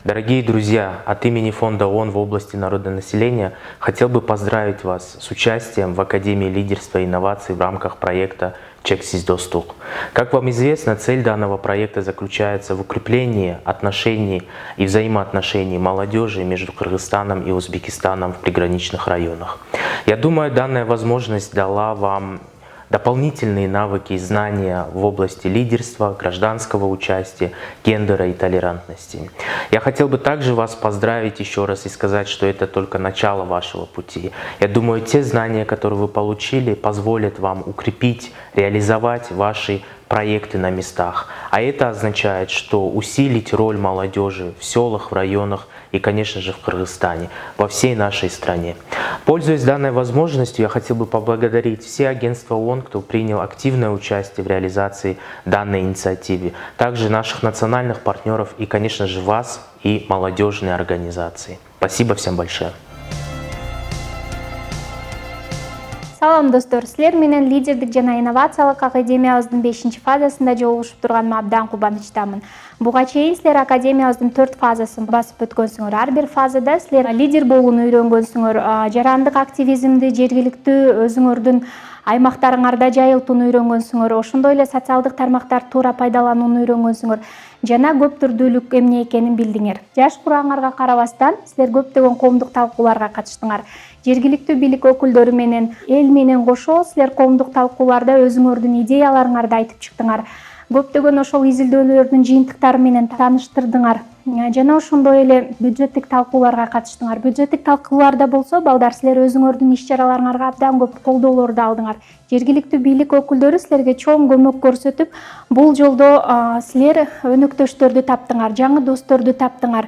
Дорогие друзья, от имени Фонда ООН в области народонаселения хотел бы поздравить вас с участием в Академии лидерства и инноваций в рамках проекта «Чексиз Достук». Как вам известно, цель данного проекта заключается в укреплении отношений и взаимоотношений молодежи между Кыргызстаном и Узбекистаном в приграничных районах. Я думаю, данная возможность дала вам дополнительные навыки и знания в области лидерства, гражданского участия, гендера и толерантности. Я хотел бы также вас поздравить еще раз и сказать, что это только начало вашего пути. Я думаю, те знания, которые вы получили, позволят вам укрепить, реализовать ваши проекты на местах. А это означает, что усилить роль молодежи в селах, в районах и, конечно же, в Кыргызстане, во всей нашей стране. Пользуясь данной возможностью, я хотел бы поблагодарить все агентства ООН, кто принял активное участие в реализации данной инициативы, также наших национальных партнеров и, конечно же, вас и молодежные организации. Спасибо всем большое. Салам достор, силер менен лидердик жана инновациялык академиябыздын 5-фазасында жолугушуп турганыма абдан кубанычтамын. Буга чейин силер академиябыздын 4 фазасын басып өткөнсүңөр. Ар бир фазада силер лидер болгону үйрөнгөнсүңөр, жарандык активизмди, жергиликтүү өзүңөрдүн аймактарыңарда жайылтууну үйрөнгөнсүңөр, ошондой эле социалдык тармактарды туура пайдаланууну үйрөнгөнсүңөр жана көп түрдүүлүк эмне экенин билдиңер. Жаш курагыңарга карабастан силер көптөгөн коомдук талкууларга катыштыңар. Жергиликтүү бийлик өкүлдөрү менен, эл менен кошо силер коомдук талкууларда өзүңөрдүн идеяларыңарды айтып чыктыңар. Көптөгөн ошол изилдөөлөрдүн жыйынтыктары менен тааныштырдыңар. Жана ошондой эле бюджеттик талкууларга катыштыңар. Бюджеттик талкууларда болсо, балдар, силер өзүңөрдүн иш-чараларыңарга абдан көп колдоолорду алдыңар. Жергиликтүү бийлик өкүлдөрү силерге чоң көмөк көрсөтүп, бул жолдо силер өнөктөштөрдү таптыңар, жаңы досторду таптыңар.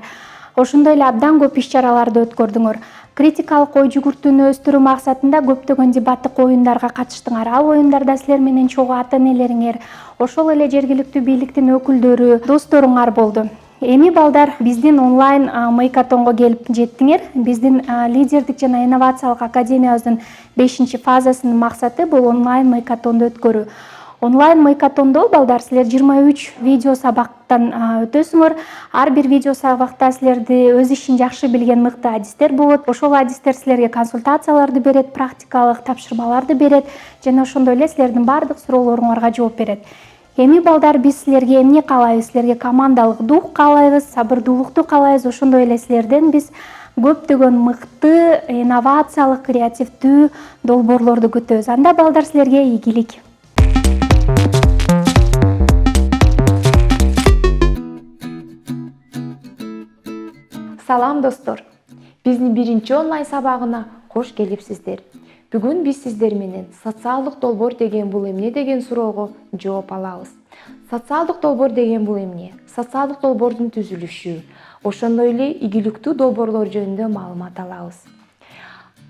Ошондой эле абдан көп иш-чараларды өткөрдүңөр. Критикалык ой жүгүртүүнү өстүрүү максатында көптөгөн дебаттык оюндарга катыштыңар. Ал оюндарда силер менен чогуу ата-энелериңер, ошол эле жергиликтүү бийликтин өкүлдөрү, досторуңар болду. Эми балдар, биздин онлайн майкатонго келип жеттиңер. Биздин лидердик жана инновациялык академиябыздын 5-фазасынын максаты бул онлайн майкатонду өткөрүү. Онлайн майкатондо балдар, силер 23 видео сабактан өтөсүңөр. Ар бир видео сабакта силерди өз ишин жакшы билген мыкты адистер болот. Ошол адистер силерге консультацияларды берет, практикалык тапшырмаларды берет жана ошондой эле силердин бардык суроолоруңарга жооп берет. Эми балдар, биз силерге эмне каалайбыз? Силерге командалык дух каалайбыз, сабырдуулукту каалайбыз. Ошондой эле силерден биз көптөгөн мыкты, инновациялык, креативдүү долбоорлорду күтөбүз. Анда балдар, силерге ийгилик. Салам достор, биздин биринчи онлайн сабагына кош келипсиздер. Бүгүн биз сиздер менен социалдык долбоор деген бул эмне деген суроого жооп алабыз. Социалдык долбоор деген бул эмне? Социалдык долбоордун түзүлүшү, ошондой эле ийгиликтүү долбоорлор жөнүндө маалымат алабыз.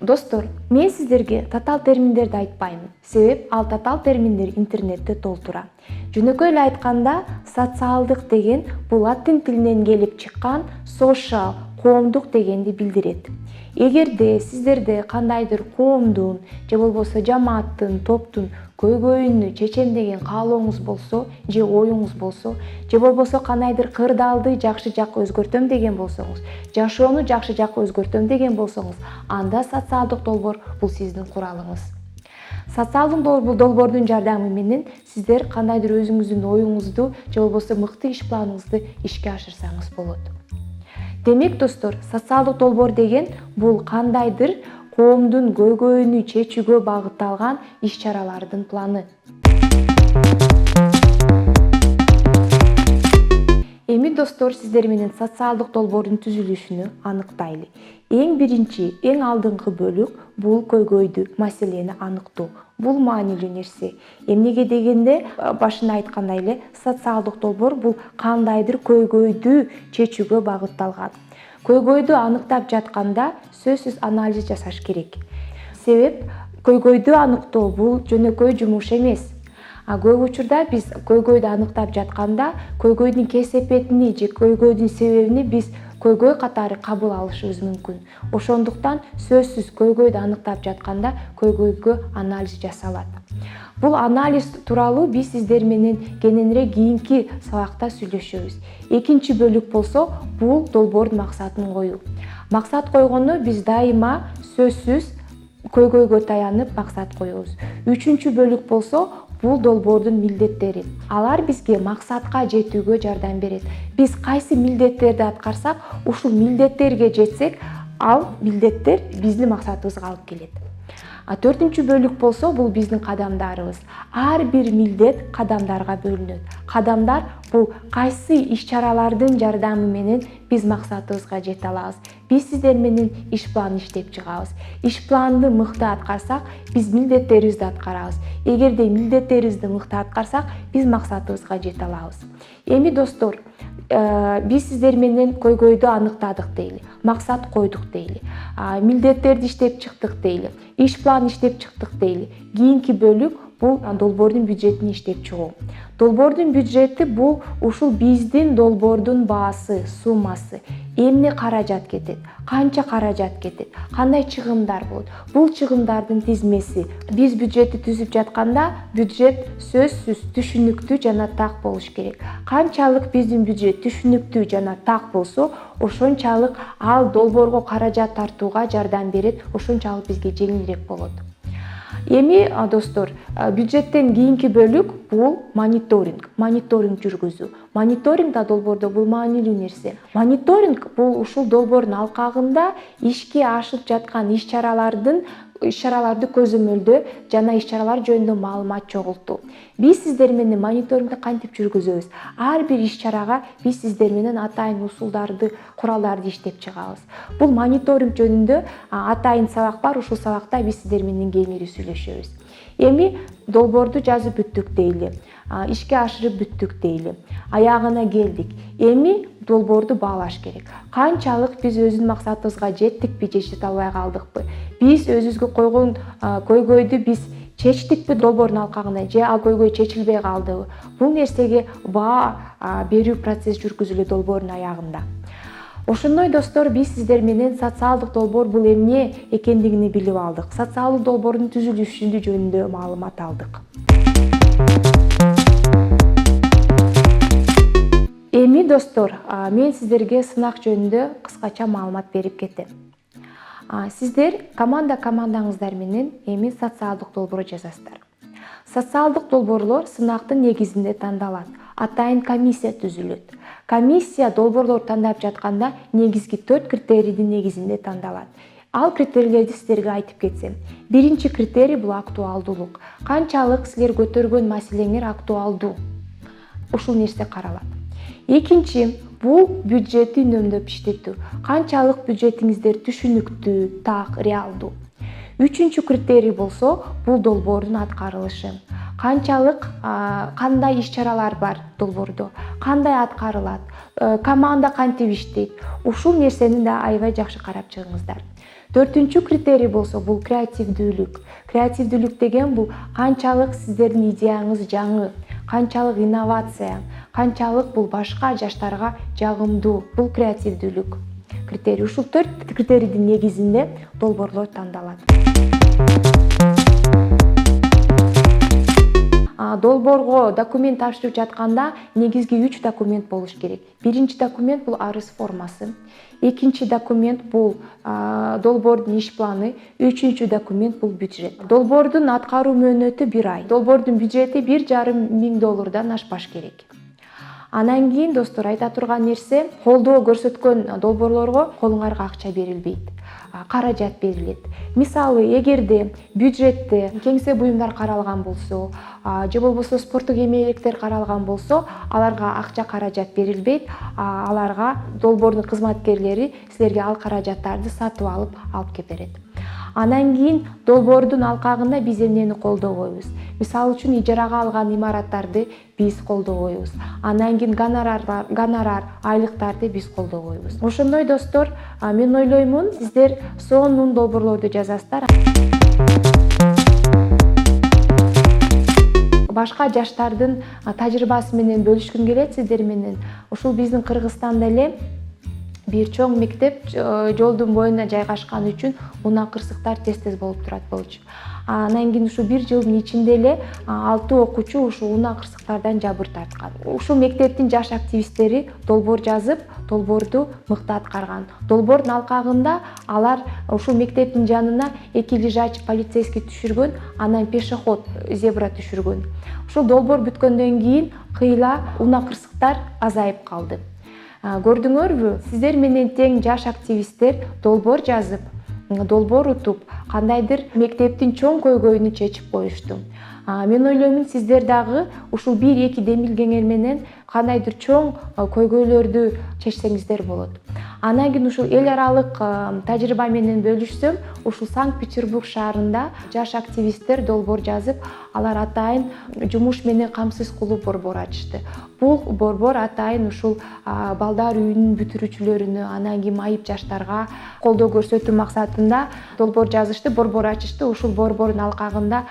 Достор, мен сиздерге татаал терминдерди айтпайм, себеп ал татаал терминдер интернетте толтура. Жөнөкөй эле айтканда, социалдык деген бул латин тилинен келип чыккан social, коомдук дегенди билдирет. Эгерде сиздерде кандайдыр коомдун же болбосо жамааттын, топтун көйгөйүнү чечем деген каалооңуз болсо, же оюңуз болсо, же болбосо кандайдыр кырдаалды жакшы жакка өзгөртөм деген болсоңуз, жашоону жакшы жакка өзгөртөм деген болсоңуз, анда социалдык долбоор бул сиздин куралыңыз. Социалдык долбоордун жардамы менен сиздер кандайдыр өзүңүздүн оюңузду же болбосо мыкты иш планыңызды ишке ашырсаңыз болот. Демек достор, социалдык долбоор деген бул кандайдыр коомдун көйгөйүнү чечүүгө багытталган иш-чаралардын планы. Эми достор, сиздер менен социалдык долбоордун түзүлүшүнү аныктайлы. Эң биринчи, эң алдыңкы бөлүк бул көйгөйдү, маселени аныктоо. Бул маанилүү нерсе. Эмнеге дегенде, башында айткандай эле, социалдык долбоор бул кандайдыр көйгөйдү чечүүгө багытталган. Көйгөйдү аныктап жатканда сөзсүз анализ жасаш керек. Себеп көйгөйдү аныктоо бул жөнөкөй жумуш эмес. Көп учурда биз көйгөйдү аныктап жатканда көйгөйдүн кесепетини же көйгөйдүн себебини биз көйгөй катары кабыл алышыбыз мүмкүн. Ошондуктан сөзсүз көйгөйдү аныктап жатканда көйгөйгө анализ жасалат. Бул анализ тууралуу биз сиздер менен кененирээк кийинки сабакта сүйлөшөбүз. Экинчи бөлүк болсо бул долбоордун максатын коюу. Максат койгондо биз дайыма сөзсүз көйгөйгө таянып максат коебуз. Үчүнчү бөлүк болсо бул долбоордун милдеттери. Алар бизге максатка жетүүгө жардам берет. Биз кайсы милдеттерди аткарсак, ушул милдеттерге жетсек, ал милдеттер биздин максатыбызга алып келет. Төртүнчү бөлүк болсо бул биздин кадамдарыбыз. Ар бир милдет кадамдарга бөлүнөт. Кадамдар бул кайсы иш-чаралардын жардамы менен биз максатыбызга жете алабыз. Биз сиздер менен иш план иштеп чыгабыз. Иш планды мыкты аткарсак, биз милдеттерибизди аткарабыз. Эгерде милдеттерибизди мыкты аткарсак, биз максатыбызга жете алабыз. Эми достор, биз сиздер менен көйгөйдү аныктадык дейли, максат койдук дейли, милдеттерди иштеп чыктык дейли, иш план иштеп чыктык дейли. Кийинки бөлүк бул долбоордун бюджетин иштеп чыгуу. Долбоордун бюджети бул ушул биздин долбоордун баасы, суммасы, эмне каражат кетет, канча каражат кетет, кандай чыгымдар болот. Бул чыгымдардын тизмеси. Биз бюджетти түзүп жатканда бюджет сөзсүз түшүнүктүү жана так болуш керек. Канчалык биздин бюджет түшүнүктүү жана так болсо, ошончалык ал долбоорго каражат тартууга жардам берет, ошончалык бизге жеңилирээк болот. Эми достор, бюджеттен кийинки бөлүк бул мониторинг жүргүзүү. Мониторинг да долбоордо бул маанилүү нерсе. Мониторинг бул ушул долбоордун алкагында ишке ашып жаткан иш-чараларды көзөмөлдөө жана иш-чаралар жөнүндө маалымат чогултуу. Биз сиздер менен мониторингди кантип жүргүзөбүз? Ар бир иш-чарага биз сиздер менен атайын усулдарды, куралдарды иштеп чыгабыз. Бул мониторинг жөнүндө атайын сабак бар, ушул сабакта биз сиздер менен кеңири сүйлөшөбүз. Эми долбоорду жазып бүттүк дейли, ишке ашырып бүттүк дейли, аягына келдик. Эми долбоорду баалаш керек. Канчалык биз өзүбүздүн максатыбызга жеттикпи же жете албай калдыкпы? Биз өзүбүзгө койгон көйгөйдү биз чечтикпи долбоордун алкагында же ал көйгөй чечилбей калдыбы? Бул нерсеге баа берүү процесс жүргүзүлөт долбоордун аягында. Ошондой достор, биз сиздер менен социалдык долбоор бул эмне экендигин билип алдык. Социалдык долбоордун түзүлүшү жөнүндө маалымат алдык. Эми достор, мен сиздерге сынак жөнүндө кыскача маалымат берип кетем. Сиздер командаңыздар менен эми социалдык долбоор жазасыздар. Социалдык долбоорлор сынактын негизинде тандалат. Атайын комиссия түзүлөт. Комиссия долбоорлор тандап жатканда негизги 4 критерийдин негизинде тандалат. Ал критерийлерди сиздерге айтып кетсем. Биринчи критерий бул актуалдуулук. Канчалык силер көтөргөн маселеңер актуалдуу? Ушул нерсе каралат. Экинчи бул бюджетти үнөмдөп иштетүү. Канчалык бюджетиңиздер түшүнүктүү, так, реалдуу? Үчүнчү критерий болсо бул долбоордун аткарылышы. Канчалык, кандай иш-чаралар бар долбоордо, кандай аткарылат, команда кантип иштейт? Ушул нерсени да аябай жакшы карап чыгыңыздар. Төртүнчү критерий болсо бул креативдүүлүк. Креативдүүлүк деген бул канчалык сиздердин идеяңыз жаңы, канчалык инновация, канчалык бул башка жаштарга жагымдуу. Бул креативдүүлүк критерий. Ушул 4 критерийдин негизинде долбоорлор тандалат. Долбоорго документ тапшырып жатканда негизги 3 документ болуш керек. Биринчи документ бул арыз формасы. Экинчи документ бул долбоордун иш планы. Үчүнчү документ бул бюджет. Долбоордун аткаруу мөөнөтү 1 ай. Долбоордун бюджети $1,500 ашпаш керек. Анан кийин достор, айта турган нерсе, колдоо көрсөткөн долбоорлорго колуңарга акча берилбейт. Каражат берилет. Мисалы, эгерде бюджетте кеңсе буюмдар каралган болсо, же болбосо спорттук эмгектер каралган болсо, аларга акча каражат берилбейт. Аларга долбоордун кызматкерлери силерге ал каражаттарды сатып алып кеп берет. Анан кийин долбоордун алкагында биз эмнени колдобойбуз? Мисалы үчүн ижарага алган имараттарды биз колдобойбуз. Анан кийин гонорар, айлыктарды биз колдобойбуз. Ошондой достор, мен ойлоймун, сиздер сонун долбоорлорду жазасыздар. Башка жаштардын тажрыйбасы менен бөлүшкүм келет сиздер менен. Ушул биздин Кыргызстанда эле бир чоң мектеп жолдун боюна жайгашкан үчүн унаа кырсыктар тез болуп турат болчу. Анан кийин ушу бир жылдын ичинде эле 6 окуучу ушул унаа кырсыктардан жабыр тарткан. Ушул мектептин жаш активисттери долбоор жазып, долбоорду мыкты аткарган. Долбоордун алкагында алар ушул мектептин жанына 2 лежачий полицейский түшүргөн, анан пешеход зебра түшүргөн. Ушул долбоор бүткөндөн кийин кыйла унаа кырсыктар азайып калды. Көрдүңөрбү, сиздер менен тең жаш активисттер долбоор жазып, долбоор утуп, кандайдыр мектептин чоң көйгөйүнү чечип коюшту. Мен ойлоймун, сиздер дагы ушул 1-2 демилгеңер менен кандайдыр чоң көйгөйлөрдү чечсеңиздер болот. Анан кийин ушул эл аралык тажрыйба менен бөлүшсөм, ушул Санкт-Петербург шаарында жаш активисттер долбоор жазып, алар атайын жумуш менен камсыз кылуу борбор ачышты. Бул борбор атайын ушул балдар үйүнүн бүтүрүүчүлөрүнө, анан кийин майып жаштарга колдоо көрсөтүү максатында долбоор жазышты, борбор ачышты. Ушул борбордун алкагында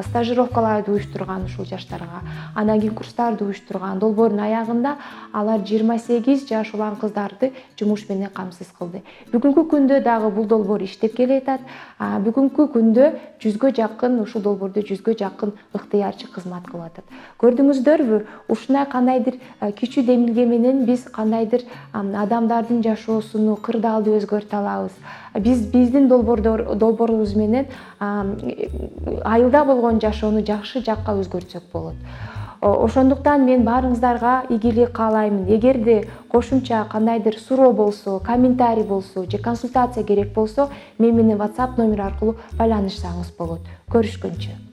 стажировкаларды уюштурган ушул жаштарга, анан кийин курстарды уюштурган. Долбоордун аягында алар 28 жаш улан кыздарды жумуш менен камсыз кылды. Бүгүнкү күндө дагы бул долбоор иштеп келатат. Бүгүнкү күндө 100гө жакын, ушул долбоордо 100гө жакын ыктыярчы кызмат кылып атат. Көрдүңүздөрбү, ушундай кандайдыр кичүү демилге менен биз кандайдыр адамдардын жашоосуну кырдаалды өзгөртө алабыз. Биздин долбоорубуз менен айылда болгон жашоону жакшы жакка өзгөртсөк болот. Ошондуктан мен баарыңыздарга ийгилик каалаймын. Эгерде кошумча кандайдыр суроо болсо, комментарий болсо же консультация керек болсо, мен менен WhatsApp номер аркылуу байланышсаңыз болот. Көрүшкөнчө.